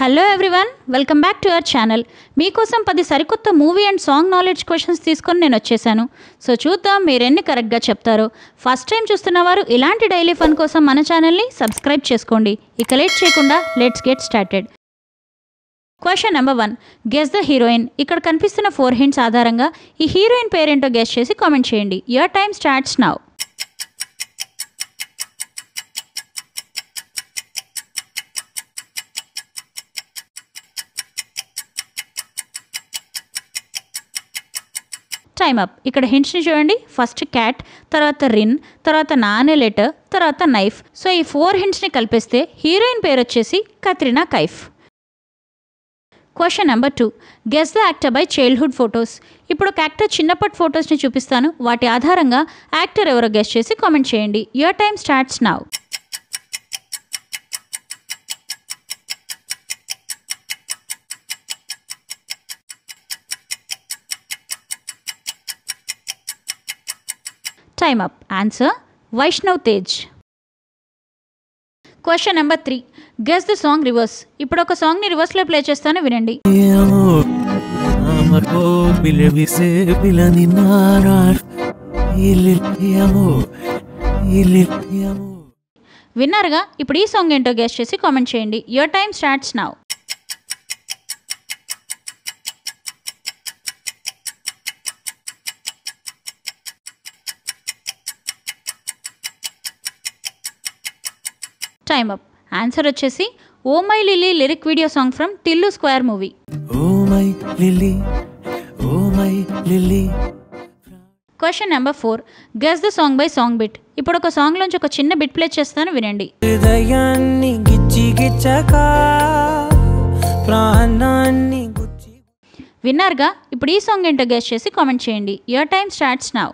Hello everyone, welcome back to our channel. మీకోసం 10 సరికొత్త movie and song knowledge questions తీసుకొని నేను వచ్చేసాను. సో చూద్దాం మీరు ఎన్ని కరెక్ట్గా చెప్తారో. ఫస్ట్ టైం చూస్తున్నవారు ఇలాంటి డైలీ ఫన్ కోసం మన ఛానల్ని సబ్స్క్రైబ్ చేసుకోండి. ఇక లేట్ చేయకుండా let's get started. Question number 1, guess the heroine. ఇక్కడ కనిపిస్తున్న 4 హింట్స్ ఆధారంగా ఈ హీరోయిన్ పేరేంటో గెస్ చేసి కామెంట్ చేయండి. Your time starts now. Time up. ఇక్కడ హింట్స్ని చూడండి. ఫస్ట్ క్యాట్, తర్వాత రిన్, తర్వాత నానే లెటర్, తర్వాత నైఫ్. సో ఈ 4 హింట్స్ని కలిపేస్తే హీరోయిన్ పేరు వచ్చేసి Katrina Kaif. Question number 2, guess the actor by childhood photos. ఇప్పుడు ఒక యాక్టర్ చిన్నప్పటి ఫొటోస్ని చూపిస్తాను. వాటి ఆధారంగా యాక్టర్ ఎవరో గెస్ చేసి కామెంట్ చేయండి. Your time starts now. Time up. Answer Vaishnav Tej. Question number 3, guess the song reverse. ఇప్పుడు ఒక సాంగ్ని రివర్స్లో ప్లే చేస్తాను, వినండి. విన్నారుగా? ఇప్పుడు ఈ సాంగ్ ఏంటో గెస్ చేసి కామెంట్ చేయండి. Your time starts now. Time up. Answer వచ్చేసి oh my lily lyric video song from Tillu square movie. Question number 4, guess the song by song bit. ఇప్పుడు ఒక సాంగ్ లోంచి ఒక చిన్న బిట్ ప్లే చేస్తాను, వినండి. విన్నారుగా? ఇప్పుడు ఈ సాంగ్ ఏంటో గెస్ చేసి కామెంట్ చేయండి. Your time starts now.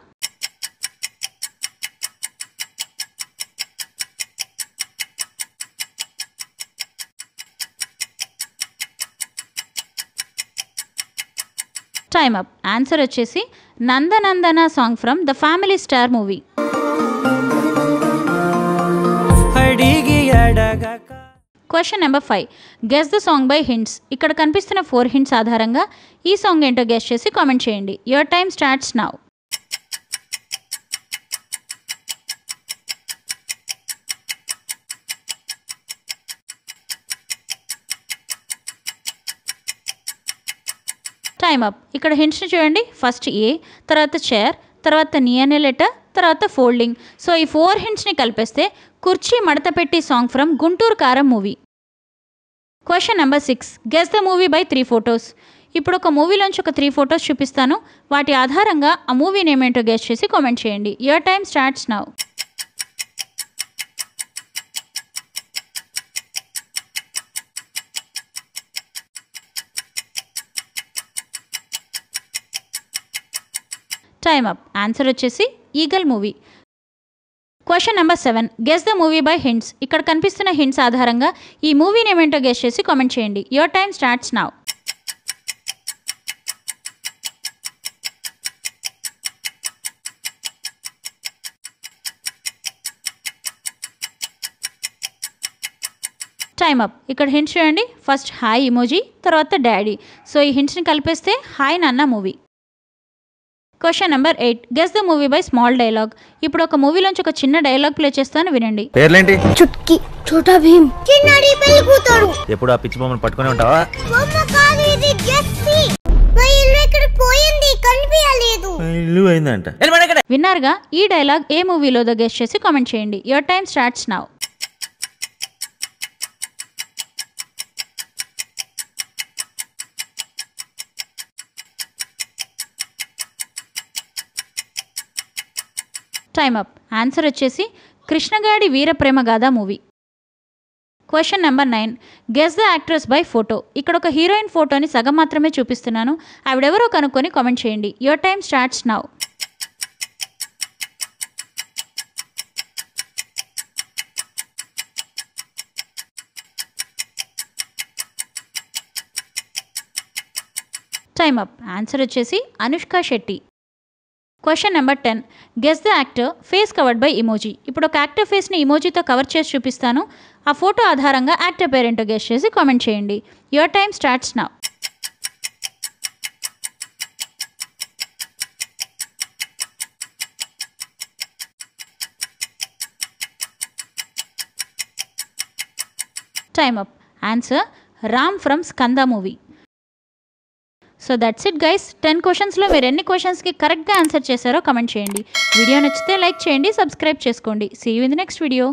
Time up. Answer వచ్చేసి Nandanandana song from the family star movie. Question number 5, guess the song by hints. ఇక్కడ కనిపిస్తున్న 4 హింట్స్ ఆధారంగా ఈ సాంగ్ ఏంటో గెస్ చేసి కామెంట్ చేయండి. Your time starts now. Time up. ఇక్కడ హింట్స్ని చూడండి. ఫస్ట్ ఏ, తర్వాత చైర్, తర్వాత నియనే లెటర్, తర్వాత ఫోల్డింగ్. సో ఈ 4 హింట్స్ని కలిపేస్తే కుర్చీ మడత పెట్టి సాంగ్ ఫ్రమ్ గుంటూరు కారం movie. Question number 6, guess the movie by 3 photos. ఇప్పుడు ఒక మూవీలోంచి ఒక 3 ఫొటోస్ చూపిస్తాను. వాటి ఆధారంగా ఆ మూవీ నేమ్ ఏంటో గెస్ చేసి కామెంట్ చేయండి. Your time starts now. Time up. Answer వచ్చేసి eagle movie. Question number 7, guess the movie by hints. ఇక్కడ కనిపిస్తున్న హింట్స్ ఆధారంగా ఈ మూవీ నేమ్ ఏంటో గెస్ చేసి కామెంట్ చేయండి. Your time starts now. Time up. ఇక్కడ హింట్స్ చూడండి. ఫస్ట్ హాయ్ ఇమోజీ, తర్వాత డాడీ. సో ఈ హింట్స్ని కలిపేస్తే hi Nanna movie. Question number 8, guess the movie by small dialogue. ఇప్పుడు ఒక మూవీలోంచి ఒక చిన్న డైలాగ్ ప్లే చేస్తాను, వినండి. పేర్లేంటి? చుట్కీ, చోటా భీమ్, చిన్నడి పెళ్లి కూతురు. ఎప్పుడు ఆ పిచ్చి బొమ్మను పట్టుకునే ఉంటావా? బొమ్మ కాదు ఇది, జెస్సీ. మా ఇల్లు ఎక్కడ పోయింది, కనిపించలేదు. ఇల్లు అయిందంట. విన్నారుగా? ఈ డైలాగ్ ఏ మూవీలోదో గెస్ చేసి కామెంట్ చేయండి. Your time starts now. Time up. Answer వచ్చేసి కృష్ణగాడి వీరప్రేమ గాథ movie. Question number 9, guess the actress by photo. ఇక్కడ ఒక హీరోయిన్ ఫోటోని సగం మాత్రమే చూపిస్తున్నాను. ఆవిడెవరో కనుక్కొని కామెంట్ చేయండి. Your time starts now. Time up. Answer వచ్చేసి Anushka Shetty. Question number 10. Guess the actor face covered by emoji. ఇప్పుడు ఒక యాక్టర్ ఫేస్ని ఇమోజీతో కవర్ చేసి చూపిస్తాను. ఆ ఫోటో ఆధారంగా యాక్టర్ పేరేంటో గెస్ చేసి కామెంట్ చేయండి. Your time starts now. Time up. Answer Ram from Skanda movie. So that's it guys. 10 క్వశ్చన్స్లో మీరు ఎన్ని క్వశ్చన్స్కి కరెక్ట్గా ఆన్సర్ చేశారో కమెంట్ చేయండి. వీడియో నచ్చితే లైక్ చేయండి, సబ్స్క్రైబ్ చేసుకోండి. See you in the next video.